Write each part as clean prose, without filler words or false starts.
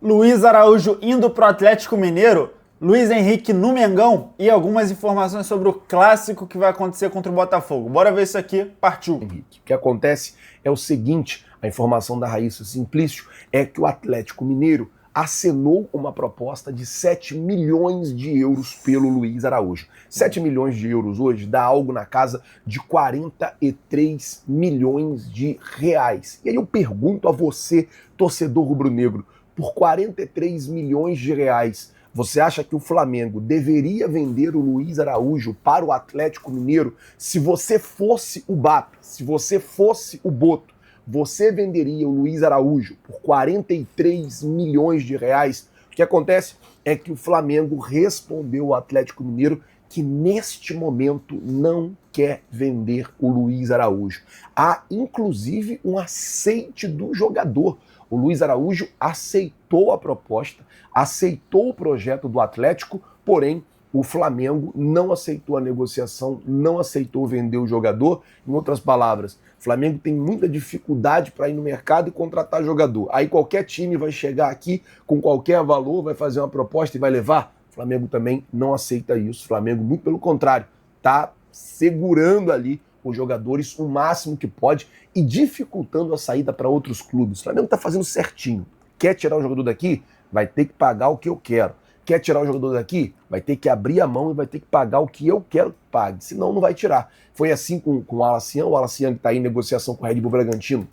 Luiz Araújo indo pro Atlético Mineiro, Luiz Henrique no Mengão e algumas informações sobre o clássico que vai acontecer contra o Botafogo. Bora ver isso aqui, partiu. Henrique, o que acontece é o seguinte, a informação da Raíssa Simplício é que o Atlético Mineiro acenou uma proposta de 7 milhões de euros pelo Luiz Araújo. 7 milhões de euros hoje dá algo na casa de 43 milhões de reais. E aí eu pergunto a você, torcedor rubro-negro, por 43 milhões de reais, você acha que o Flamengo deveria vender o Luiz Araújo para o Atlético Mineiro? Se você fosse o BAP, se você fosse o Boto, você venderia o Luiz Araújo por 43 milhões de reais? O que acontece é que o Flamengo respondeu ao Atlético Mineiro que neste momento não quer vender o Luiz Araújo. Há inclusive um aceite do jogador. O Luiz Araújo aceitou a proposta, aceitou o projeto do Atlético, porém o Flamengo não aceitou a negociação, não aceitou vender o jogador. Em outras palavras, o Flamengo tem muita dificuldade para ir no mercado e contratar jogador. Aí qualquer time vai chegar aqui com qualquer valor, vai fazer uma proposta e vai levar. O Flamengo também não aceita isso. O Flamengo, muito pelo contrário, está segurando ali os jogadores o máximo que pode e dificultando a saída para outros clubes. O Flamengo está fazendo certinho. Quer tirar o jogador daqui? Vai ter que pagar o que eu quero. Quer tirar o jogador daqui? Vai ter que abrir a mão e vai ter que pagar o que eu quero que pague. Senão não vai tirar. Foi assim com o Alacian. O Alacian que está em negociação com o Red Bull Bragantino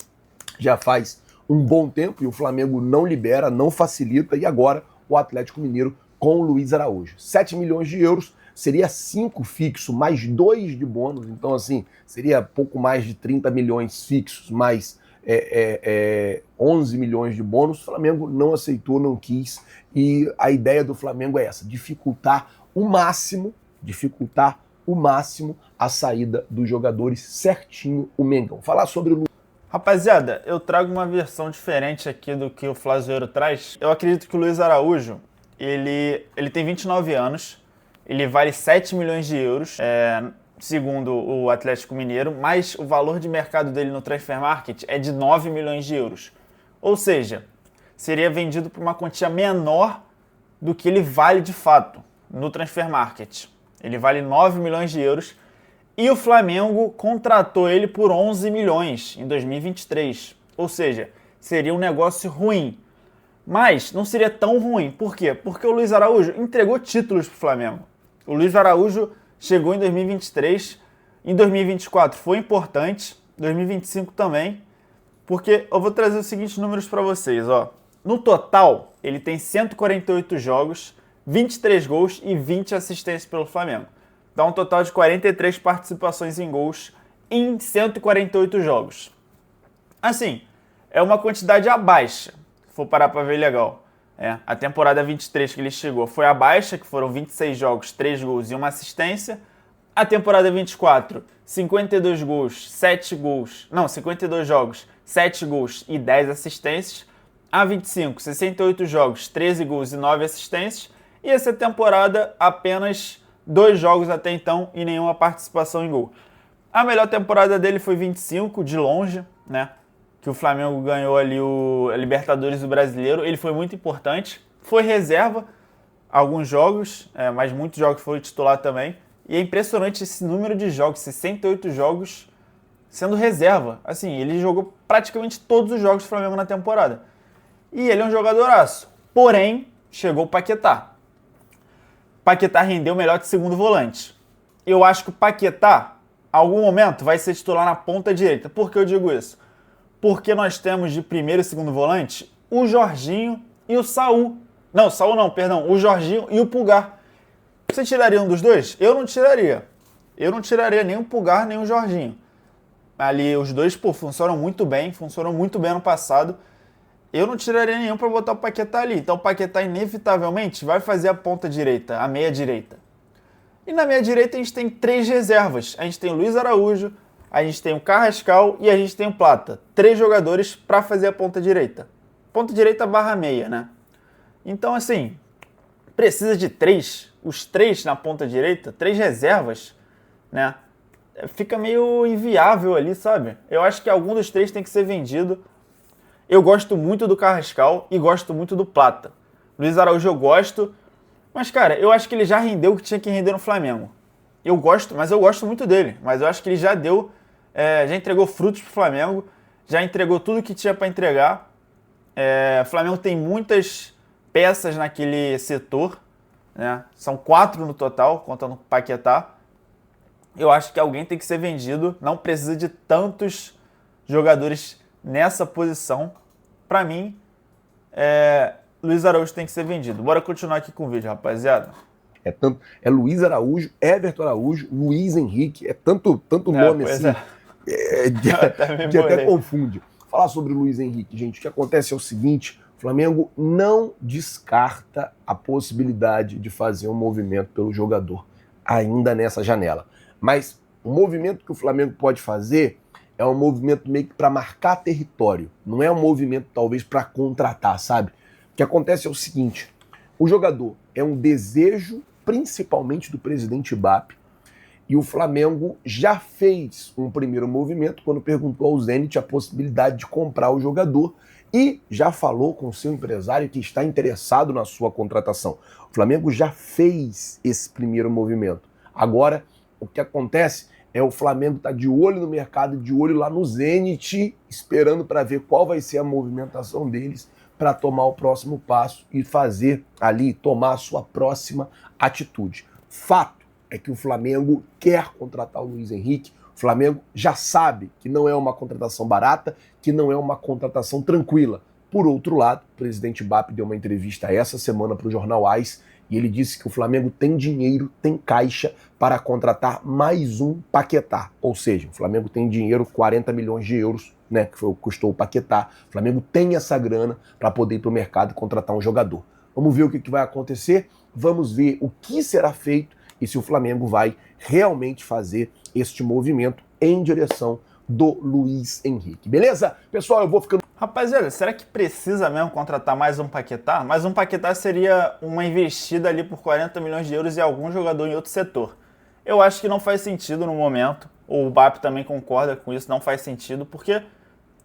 já faz um bom tempo e o Flamengo não libera, não facilita. E agora o Atlético Mineiro com o Luiz Araújo. 7 milhões de euros. Seria 5 fixo, mais 2 de bônus. Então, assim, seria pouco mais de 30 milhões fixos, mais 11 milhões de bônus. O Flamengo não aceitou, não quis. E a ideia do Flamengo é essa, dificultar o máximo a saída dos jogadores certinho o Mengão. Falar sobre o... Rapaziada, eu trago uma versão diferente aqui do que o Flazoeiro traz. Eu acredito que o Luiz Araújo, ele tem 29 anos, ele vale 7 milhões de euros, segundo o Atlético Mineiro, mas o valor de mercado dele no Transfer Market é de 9 milhões de euros. Ou seja, seria vendido por uma quantia menor do que ele vale de fato no Transfer Market. Ele vale 9 milhões de euros e o Flamengo contratou ele por 11 milhões em 2023. Ou seja, seria um negócio ruim. Mas não seria tão ruim. Por quê? Porque o Luiz Araújo entregou títulos para o Flamengo. O Luiz Araújo chegou em 2023, em 2024 foi importante, 2025 também, porque eu vou trazer os seguintes números para vocês, ó. No total, ele tem 148 jogos, 23 gols e 20 assistências pelo Flamengo. Dá um total de 43 participações em gols em 148 jogos. Assim, é uma quantidade abaixo, se for parar para ver legal. A temporada 23 que ele chegou foi a baixa, que foram 26 jogos, 3 gols e 1 assistência. A temporada 24, 52 gols, 52 jogos, 7 gols e 10 assistências. A 25, 68 jogos, 13 gols e 9 assistências. E essa temporada, apenas 2 jogos até então e nenhuma participação em gol. A melhor temporada dele foi 25, de longe, né? Que o Flamengo ganhou ali a Libertadores do Brasileiro. Ele foi muito importante. Foi reserva alguns jogos, mas muitos jogos foi titular também. E é impressionante esse número de jogos, 68 jogos sendo reserva. Assim, ele jogou praticamente todos os jogos do Flamengo na temporada. E ele é um jogadoraço. Porém, chegou o Paquetá. Paquetá rendeu melhor de segundo volante. Eu acho que o Paquetá, em algum momento, vai ser titular na ponta direita. Por que eu digo isso? Porque nós temos de primeiro e segundo volante o Jorginho e o Saul. Não, Saul não, perdão. O Jorginho e o Pulgar. Você tiraria um dos dois? Eu não tiraria. Eu não tiraria nem o Pulgar, nem o Jorginho. Ali, os dois, funcionam muito bem no passado. Eu não tiraria nenhum para botar o Paquetá ali. Então o Paquetá, inevitavelmente, vai fazer a ponta direita, a meia direita. E na meia direita a gente tem 3 reservas. A gente tem o Luiz Araújo, a gente tem o Carrascal e a gente tem o Plata. 3 jogadores para fazer a ponta direita. Ponta direita barra meia, né? Então, assim, precisa de 3. Os 3 na ponta direita, 3 reservas, né? Fica meio inviável ali, sabe? Eu acho que algum dos 3 tem que ser vendido. Eu gosto muito do Carrascal e gosto muito do Plata. Luiz Araújo eu gosto, mas, cara, eu acho que ele já rendeu o que tinha que render no Flamengo. Eu gosto muito dele, mas eu acho que ele já deu, já entregou frutos pro Flamengo, já entregou tudo que tinha para entregar. O Flamengo tem muitas peças naquele setor, né? São 4 no total, contando o Paquetá. Eu acho que alguém tem que ser vendido, não precisa de tantos jogadores nessa posição. Para mim, Luiz Araújo tem que ser vendido. Bora continuar aqui com o vídeo, rapaziada. É Luiz Araújo, Everton Araújo, Luiz Henrique, tanto nome assim, que até confunde. Falar sobre o Luiz Henrique, gente, o que acontece é o seguinte, o Flamengo não descarta a possibilidade de fazer um movimento pelo jogador ainda nessa janela. Mas o movimento que o Flamengo pode fazer é um movimento meio que para marcar território, não é um movimento talvez para contratar, sabe? O que acontece é o seguinte, o jogador é um desejo principalmente do presidente Ibap, e o Flamengo já fez um primeiro movimento quando perguntou ao Zenit a possibilidade de comprar o jogador e já falou com o seu empresário que está interessado na sua contratação. O Flamengo já fez esse primeiro movimento. Agora, o que acontece é o Flamengo estar de olho no mercado, de olho lá no Zenit, esperando para ver qual vai ser a movimentação deles para tomar o próximo passo e fazer ali, tomar a sua próxima atitude. Fato é que o Flamengo quer contratar o Luiz Henrique, o Flamengo já sabe que não é uma contratação barata, que não é uma contratação tranquila. Por outro lado, o presidente Ibap deu uma entrevista essa semana para o jornal AS e ele disse que o Flamengo tem dinheiro, tem caixa para contratar mais um Paquetá. Ou seja, o Flamengo tem dinheiro, 40 milhões de euros, né, que foi o que custou o Paquetá. O Flamengo tem essa grana para poder ir para o mercado e contratar um jogador. Vamos ver o que vai acontecer, vamos ver o que será feito e se o Flamengo vai realmente fazer este movimento em direção do Luiz Henrique. Beleza? Pessoal, eu vou ficando... Rapaziada, será que precisa mesmo contratar mais um Paquetá? Mais um Paquetá seria uma investida ali por 40 milhões de euros em algum jogador em outro setor. Eu acho que não faz sentido no momento. O BAP também concorda com isso, não faz sentido, porque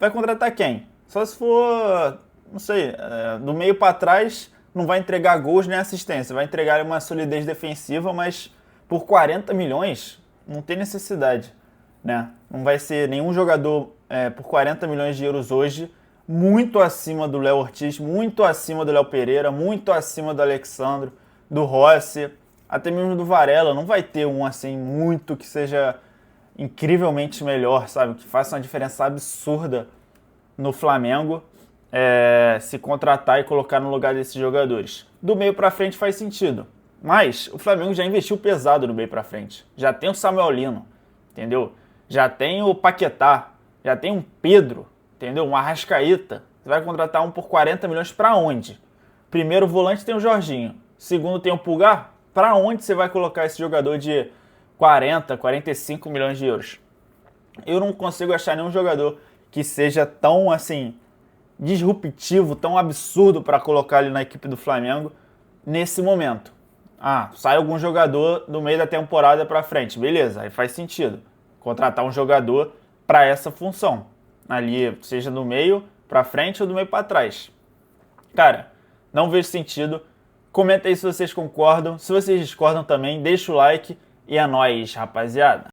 vai contratar quem? Só se for, não sei, do meio para trás não vai entregar gols nem assistência, vai entregar uma solidez defensiva, mas por 40 milhões não tem necessidade, né? Não vai ser nenhum jogador por 40 milhões de euros hoje, muito acima do Léo Ortiz, muito acima do Léo Pereira, muito acima do Alexandro, do Rossi, até mesmo do Varela. Não vai ter um assim muito que seja incrivelmente melhor, sabe? Que faça uma diferença absurda no Flamengo se contratar e colocar no lugar desses jogadores. Do meio para frente faz sentido, mas o Flamengo já investiu pesado no meio para frente. Já tem o Samuel Lino, entendeu? Já tem o Paquetá, já tem um Pedro, entendeu? Um Arrascaeta. Você vai contratar um por 40 milhões para onde? Primeiro volante tem o Jorginho, segundo tem o Pulgar. Para onde você vai colocar esse jogador de 40, 45 milhões de euros? Eu não consigo achar nenhum jogador que seja tão assim disruptivo, tão absurdo para colocar ele na equipe do Flamengo nesse momento. Sai algum jogador do meio da temporada para frente, beleza, aí faz sentido contratar um jogador para essa função, ali, seja do meio para frente ou do meio para trás. Cara, não vejo sentido. Comenta aí se vocês concordam, se vocês discordam também, deixa o like e é nóis, rapaziada.